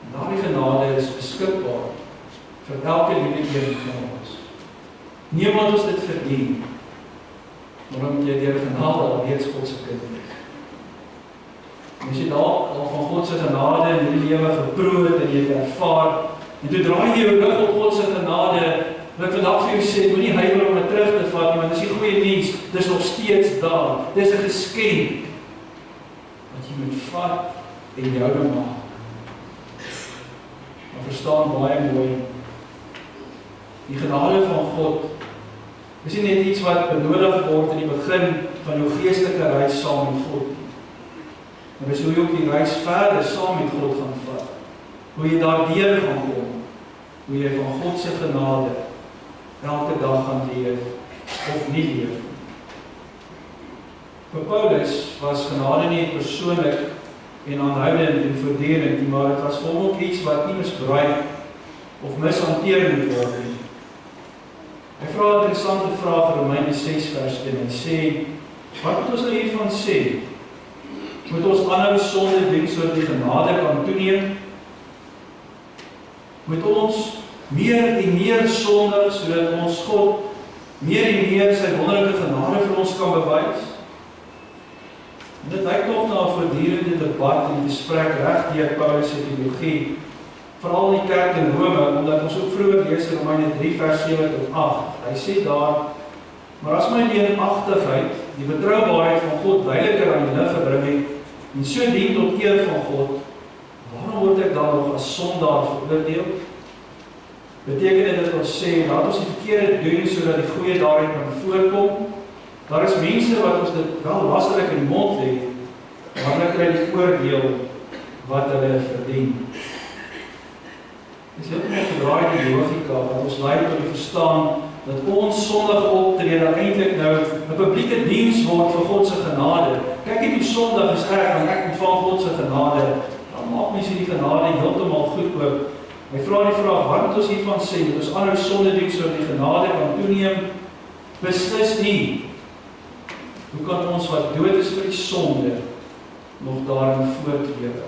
Speaker 1: En daardie genade is beskikbaar vir elke liewe een van ons. Nie omdat ons dit verdien, maar omdat jy deur genade alreeds God se kind is. En as jy dalk al van God se genade in die lewe geproe het en jy het ervaar, en toe draai jy jou rug op God se genade, wil ek vandag vir jou sê, moenie huiwer om dit terug te vat nie, want dis die goeie nuus, dis nog steeds daar. Dis 'n geskenk wat jy moet vat en joune maak. Maar verstaan baie mooi, die genade van God is nie net iets wat benodig word in die begin van jou geestelike reis saam met God. Maar dis hoe jy ook die reis verder saam met God gaan vat. Hoe jy daardeur gaan kom. Hoe jy van God se genade elke dag gaan leef of nie leef. Vir Paulus was genade nie persoonlik en aanhoudend en voortdurend, maar dit was vir hom ook iets wat nie misbruik of mishanteer moet word nie. Hy vra 'n interessante vraag in Romeine 6 vers 1. Hy sê, wat moet ons nou hiervan sê? Moet ons aanhou sonde doen sodat die genade kan toeneem? Moet ons meer en meer sondig sodat ons God meer en meer sy wonderlike genade vir ons kan bewys? En dit lyk tog na 'n voortdurende debat en gesprek reg deur Paulus se teologie, veral die kerk in Rome, omdat ons ook vroeër lees in Romeine 3 vers 7 tot 8. Hy sê daar, maar as my leenagtigheid die betroubaarheid van God duideliker aan die lig gebring het, en so dien tot eer van God, waarom word ek dan nog as sondaar veroordeel? Beteken dit dat ons sê, laat ons die verkeerde doen, sodat die goeie daarin kan voorkom? Daar is mense wat ons dit wel lasterlik in die mond lê, maar hulle kry die oordeel wat hulle verdien. Dit is heeltemal gedraaide logika, wat ons lei tot die verstaan, dat ons sondige optrede eintlik nou 'n publieke diens word vir God se genade. Kyk nie hoe sondig is ek, want ek ontvang God se genade, dan maak mens hierdie genade heeltemal goed oop. Hy vra die vraag, wat moet ons hiervan sê? Moet ons aanhou sonde doen sodat die genade kan toeneem? Beslis nie. Hoe kan ons wat dood is vir die sonde nog daarin voortlewe?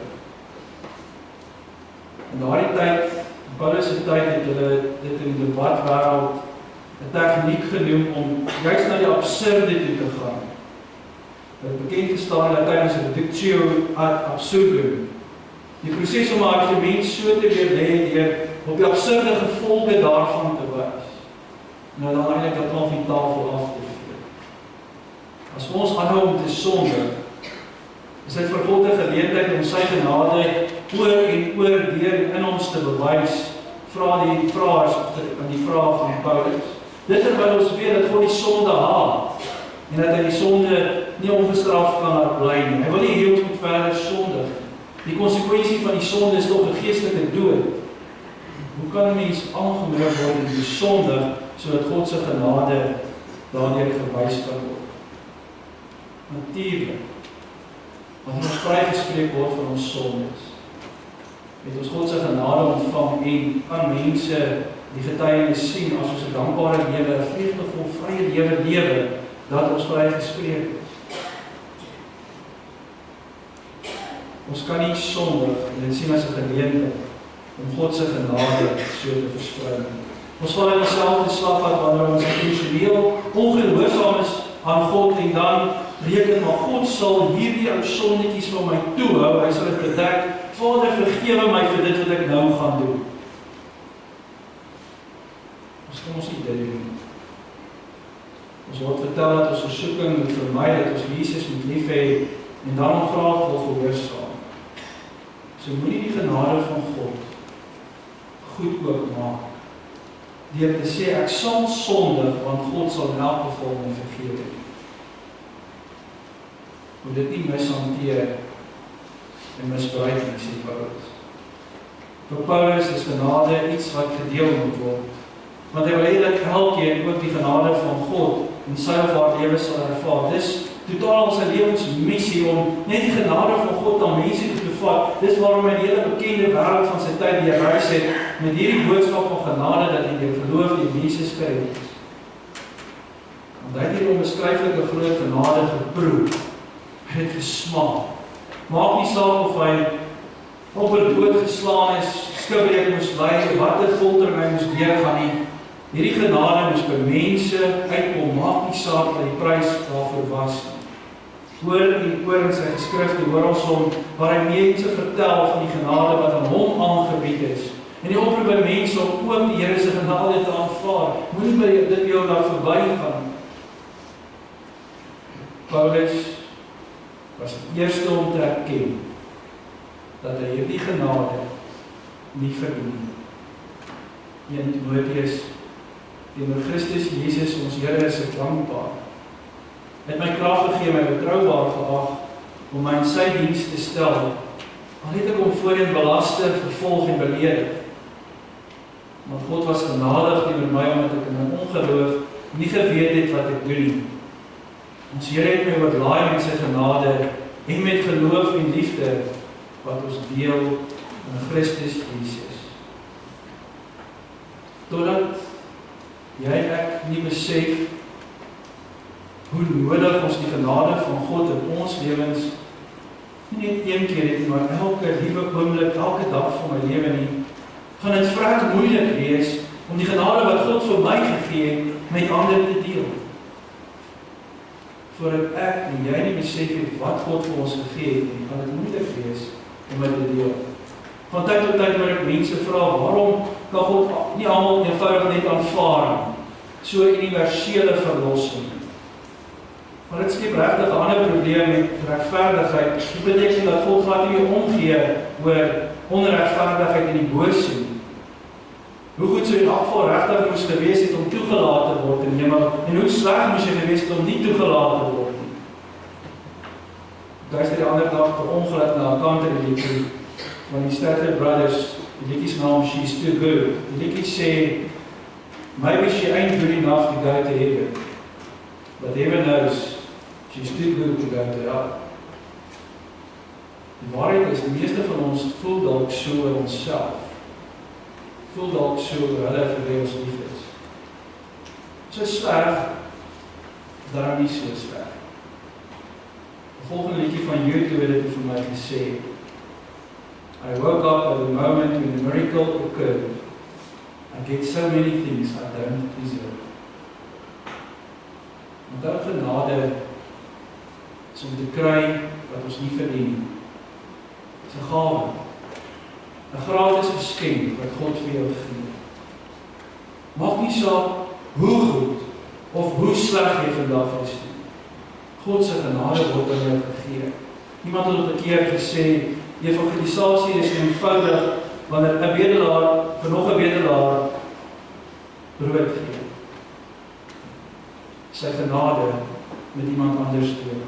Speaker 1: In daardie tyd, Paulus se tyd, het hulle dit in die debatwêreld 'n tegniek genoem om juist na die absurde toe te gaan. Dit bekend gestaan dat tydens reductio ad absurdum. Die proses om 'n argument so te weerlê deur op die absurde gevolge daarvan te wys. Nou dan eintlik dat van die tafel af te vee. As ons aanhou om te sonde, is dit vir God 'n geleentheid om sy genade oor en oor deur in ons te bewys, vra die vraers aan die vraag van Paulus. Dit terwyl ons weet dat God die sonde haat en dat hy die sonde nie ongestraf kan laat bly nie. Hy wil nie hê ons moet verder sondig. Die konsekwensie van die sonde is tog 'n geestelike dood. Hoe kan 'n mens aangemoedig word om te sondig, sodat God se genade daardeur verwys kan word? Natuurlik, wanneer ons vrygespreek word van ons sondes, het ons God se genade ontvang en kan mense die getuienis sien as ons 'n dankbare lewe, 'n vreugdevol, vrye lewe, dat ons vrygespreek is. Ons kan nie sondig en dit sien as 'n geleentheid om God se genade so te versprei. Ons val in dieselfde slagpad wanneer ons intentioneel ongehoorsaam is aan God en dan reken maar God sal hierdie ou sondetjies van my toehou, hy sal dit bedek. Vader, vergewe my vir dit wat ek nou gaan doen. Ons kan ons nie dit doen. Ons word vertel dat ons versoeking moet vermy, dat ons Jesus moet lief hê en daarom graag wil gehoorsaam. So moenie die genade van God goed oopmaak deur te sê ek sal sondig, want God sal in elk geval my vergewe. Moet dit nie mishanteer en misbruik nie, sê Paulus. Vir Paulus is genade iets wat gedeel moet word, want hy wil hê dat elkeen ook die genade van God in sy of haar lewe sal ervaar. Dis totaal sy lewensmissie om net die genade van God aan mense te bevat. Dis waarom hy die hele bekende wêreld van sy tyd gereis het met hierdie boodskap van genade dat hy deur geloof in Jesus gered is. Want hy het hier onbeskryflike groot genade geproe. Hy het gesmaak. Maak nie saak of hy op 'n dood geslaan is, skibreek moes ly, watter foltering hy moes deurgaan nie. Hierdie genade moes by mense uitkom, maak nie saak wat die prys daarvoor was nie. Oor in sy geskrifte hoor ons hom, waar hy mense vertel van die genade wat aan hom aangebied is. En die oproep by mense om ook die Here se genade te aanvaar. Moenie by dit jou daar verbygaan. Paulus was die eerste om te erken dat hy hierdie genade nie verdien nie. 1 Timoteus, teenoor Christus Jesus ons Here is ek dankbaar. Het my krag gegee, my betroubaar geag om my in sy diens te stel. Al het ek hom voorheen belaster, vervolg en beledig. Maar God was genadig teenoor my omdat ek in my ongeloof nie geweet het wat ek doen nie. Ons Here het my oorlaai met sy genade en met geloof en liefde wat ons deel in Christus Jesus. Totdat jy ek nie besef hoe nodig ons die genade van God in ons lewens nie net een keer het, maar elke liewe oomblik, elke dag van my lewe nie, gaan dit vrek moeilik wees om die genade wat God vir my gegee het met ander te deel. Voordat ek en jy nie besef het wat God vir ons gegee het, en gaan dit moeilik wees om dit te deel. Van tyd tot tyd word ek mense vra, waarom kan God nie almal eenvoudig net aanvaar, so universele verlossing. Maar dit skep regtig 'n ander probleem met regverdigheid. Dit beteken dat God glad nie omgee oor onregverdigheid in die bose nie. Hoe goed sou in elk geval regtig moes gewees het om toegelaat te word in die hemel, en hoe sleg moes jy gewees het om nie toegelaat te word nie. Daar is die ander dag per ongeluk na 'n kanterliedjie van die Statler Brothers, die liedjie se naam She's Too Good. Die liedjie sê, maybe she ain't good enough to go to heaven, but heaven knows she's too good to go to hell. Die waarheid is, die meeste van ons voel dalk so oor onsself. Voel dalk so oor hulle vir wie ons lief is. So sleg, daarom nie so sleg. Die volgende liedjie van YouTube het dit vir my gesê, I woke up at the moment when the miracle occurred. I get so many things I don't deserve. Want dat genade is om te kry wat ons nie verdien nie. Dit is 'n gawe. 'n gratis geskenk wat God vir jou gee. Maak nie saak hoe goed of hoe sleg jy vandag is nie. God se genade word aan jou gegee. Iemand het op 'n keer gesê, evangelisasie is eenvoudig wanneer 'n bedelaar vir nog 'n bedelaar brood gee. Sy genade met iemand anders deel.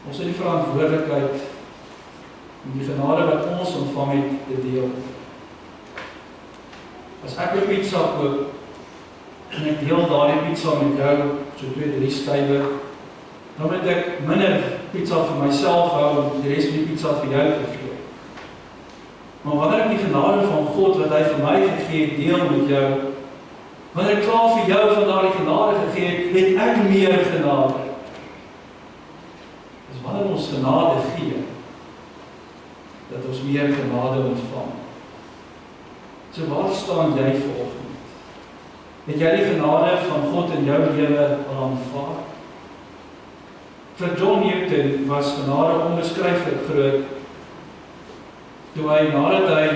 Speaker 1: Ons het die verantwoordelikheid om die genade wat ons ontvang het te deel. As ek 'n pizza koop, en ek deel daardie pizza met jou, so 2-3 stywe, dan moet ek minder pizza vir myself hou, en die res van die pizza vir jou te gee. Maar wanneer ek die genade van God, wat hy vir my gegee het, deel met jou, wanneer ek klaar vir jou van daardie genade gegee het, het ek meer genade. Dus wanneer ons genade gee, dat ons meer genade ontvang. So waar staan jy vanoggend? Het jy die genade van God in jou lewe al aanvaar? Vir John Newton was genade onbeskryflik groot, toe hy nadat hy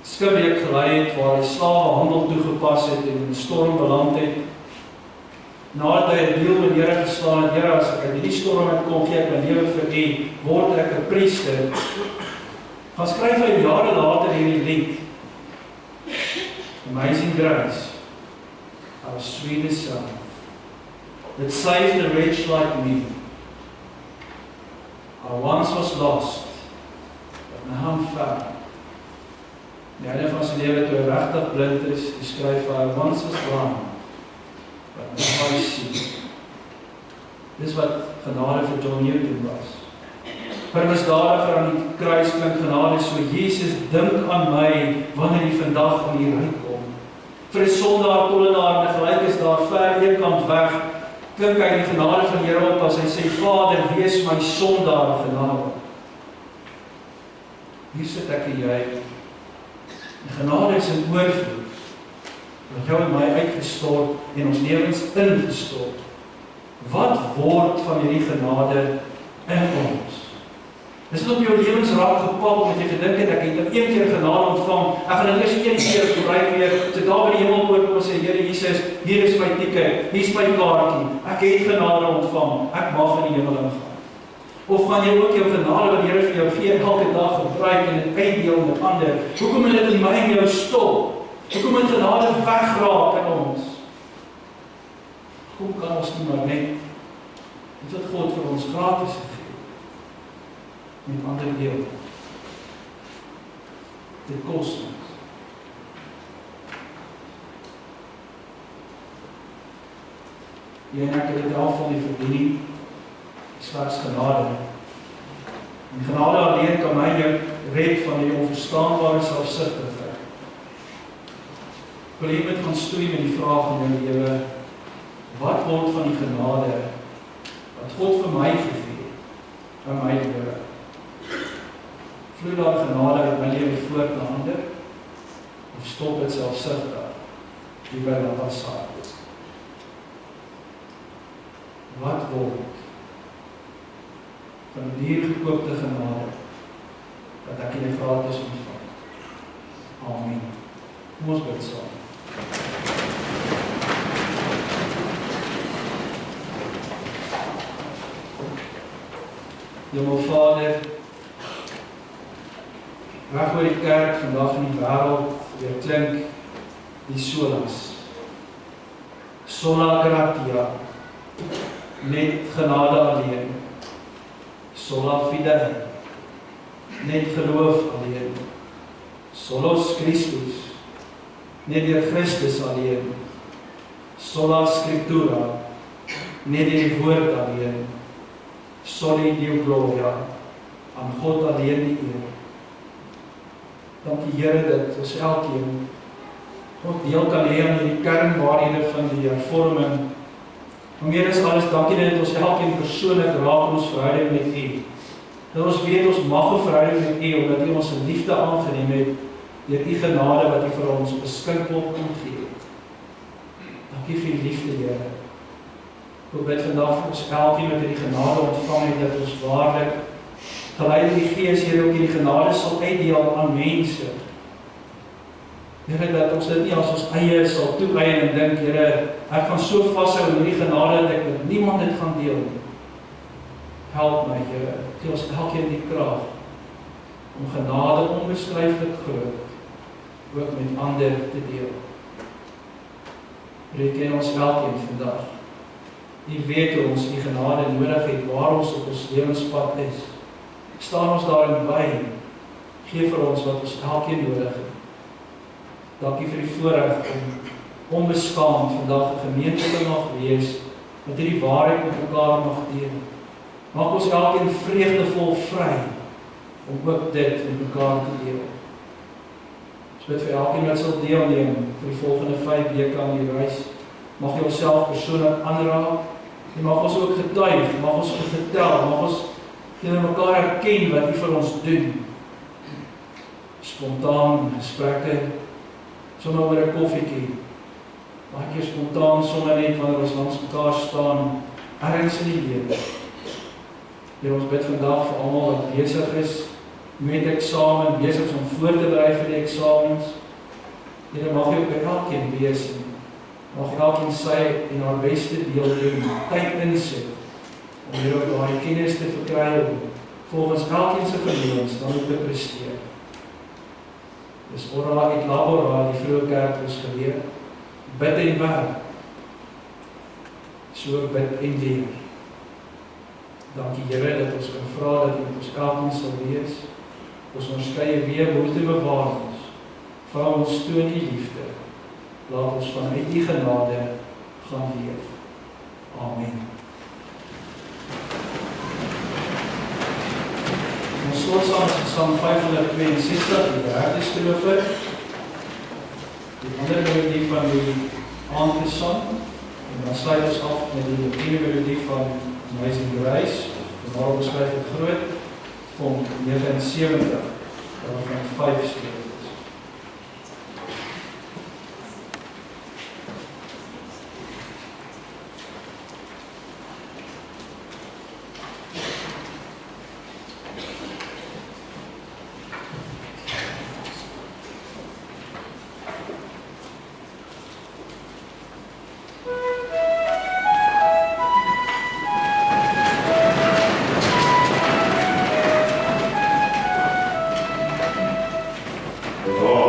Speaker 1: skipbreuk gelei het, waar hy slawehandel toegepas het en in 'n storm beland het, nadat hy 'n deal met die Here geslaan het, Here, as ek uit hierdie storm uitkom, gee ek my lewe vir U, word ek 'n priester, gaan skryf hy jare later hierdie lied, Amazing Grace, how sweet the sound, that saved a wretch like me. I once was lost, but now I'm found. Die einde van sy lewe, toe hy regtig blind is, die skryf hy, I once was blind, but now I see. Dis wat genade vir John Newton was. Vir 'n misdadiger aan die kruis klink genade so, Jesus, dink aan my, wanneer jy vandag in die ryk kom. Vir 'n sondaar, tollenaar, en gelyk is daar ver een kant weg, klink hy die genade van die Here op, as hy sê, Vader, wees my sondaar genade. Hier sit ek en jy, die genade is in oorvloed, wat jou en my uitgestort, en ons lewens ingestort. Wat word van hierdie genade in ons? Is dit op jou lewensraad gepap, omdat jy gedink het, ek het een keer genade ontvang, ek gaan dit eers een keer gebruik weer, so daar by die hemelpoort kom en sê, Here Jesus, hier is my ticket, hier is my kaartjie, ek het genade ontvang, ek mag in die hemel ingaan. Of gaan jy ook jou genade wat die Here vir jou gee, elke dag gebruik en dit uitdeel met ander? Hoekom moet dit in my en jou stop? Hoekom moet genade wegraak in ons? Hoekom kan ons nie maar net, dit wat God vir ons gratis gegee, met ander deel. Dit kos ons. Jy en ek het dit al van die verdiening, slegs genade. En genade alleen kan my jou red van die onverstaanbare selfsugtigheid. Wil jy met gaan stoei met die vraag in jou lewe, wat word van die genade wat God vir my gegee in my lewe? Vloei daar genade uit my lewe voort na ander, of stop dit selfsugtig die by dat was saad? Wat word van die gekoopte genade wat ek in die gratis ontvang? Amen. Kom ons bid saam. Hemelvader, reg oor die kerk vandag in die wêreld weer klink die solas. Sola Gratia, net genade alleen. Sola Fide, net geloof alleen. Solos Christus, net deur Christus alleen. Sola Scriptura, net deur die woord alleen. Soli Deo Gloria, aan God alleen die eer. Dankie Here dat ons elkeen God deel kan hê aan die kernwaarhede van die hervorming. Maar meer as alles, dankie dat ons elkeen persoonlik raak in ons verhouding met U. Dat ons weet ons mag 'n verhouding met U, omdat U ons in liefde aangeneem het, deur U genade wat U vir ons beskikbaar kon gee. Dankie vir U liefde, Here. Ek bid vandag vir ons elkeen wat hierdie genade ontvang het, dat ons waarlik gelei deur die Gees, Here, ook hierdie genade sal uitdeel aan mense. Here, dat ons dit nie as ons eie sal toeëien en dink, Here, ek gaan so vashou in hierdie genade dat ek met niemand dit gaan deel nie. Help my, Here, gee ons elkeen die krag om genade onbeskryflik groot ook met ander te deel. Here, ken ons elkeen vandag. U weet hoe ons die genade nodig het, waar ons op ons lewenspad is. staan ons daarin by. Gee vir ons wat ons elkeen nodig het. Dankie vir die voorreg om onbeskaamd vandag 'n gemeente te mag wees, wat hierdie waarheid met mekaar mag deel. Maak ons elkeen vreugdevol vry, om ook dit met mekaar te deel. Ons bid vir elkeen wat sal deelneem vir die volgende 5 weke aan die reis. Mag jy onsself persoonlik aanraak, en mag ons ook getuig, mag ons vertel, mag ons teenoor mekaar erken wat U vir ons doen. Spontaan gesprekke, sommer oor 'n koffietjie. Baie keer spontaan, sommer net wanneer ons langs mekaar staan, ergens in die lewe. Here, ons bid vandag vir almal wat besig is met eksamen, besig is om voor te berei vir die eksamens. Here, mag jy ook by elkeen wees, mag elkeen sy en haar beste deel doen, tyd insit, om hier ook daai kennis te verkry, volgens elkeen se vermoëns dan ook te presteer. Dis ora et labora, die vroeë kerk ons geleer, bid en werk, so bid en leer. Dankie Here dat ons kan vra dat U met ons elkeen sal wees, ons onderskeie weer behoefte bewaar ons, vra ons toon U liefde, laat ons vanuit U genade gaan leef. Amen. Ons slotsaam is Psalm 562, die derde strofe, die ander melodie van die aandgesang, en dan sluit ons af met die tweede melodie van Amazing Grace, waar ons skryf het groot, van 79, waarvan 5 strofes.
Speaker 2: Amen.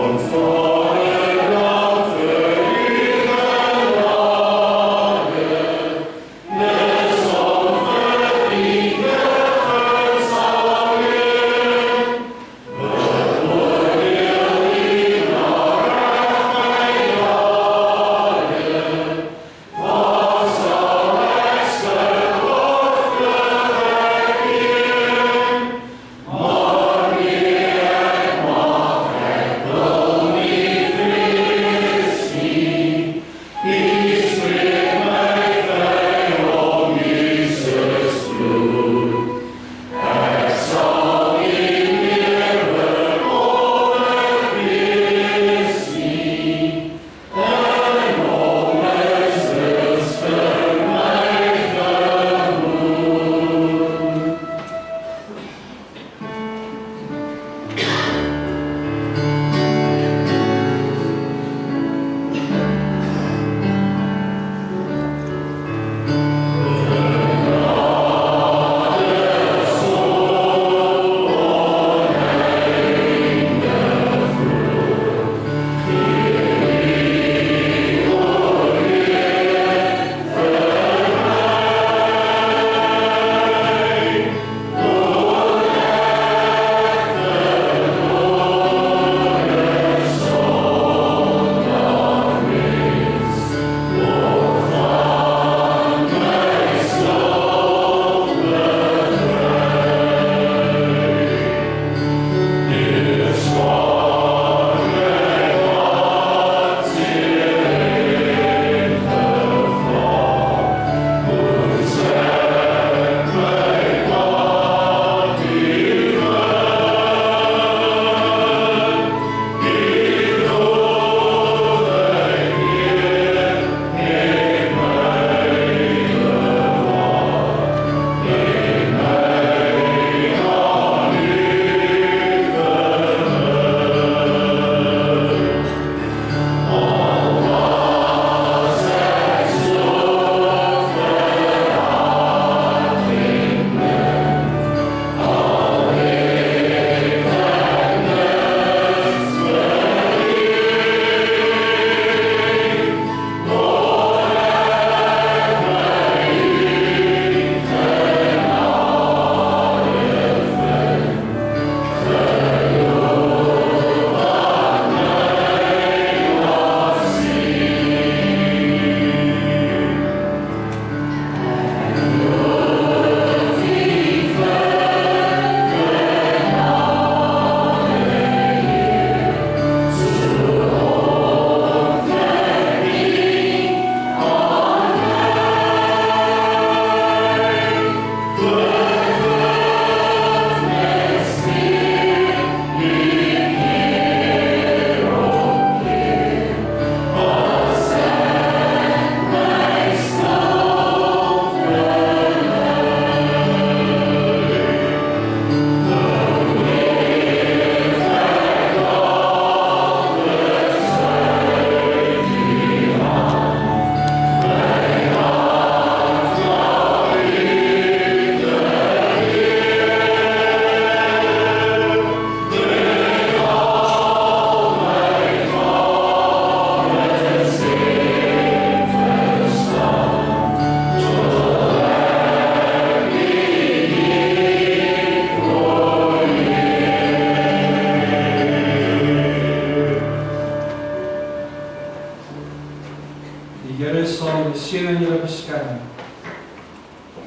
Speaker 1: julle beskerm.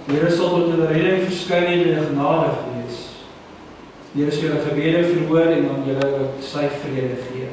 Speaker 1: Die Here sal tot julle redding verskyn en julle genadig wees. Die Here sal julle gebede verhoor en aan julle ook sy vrede gee.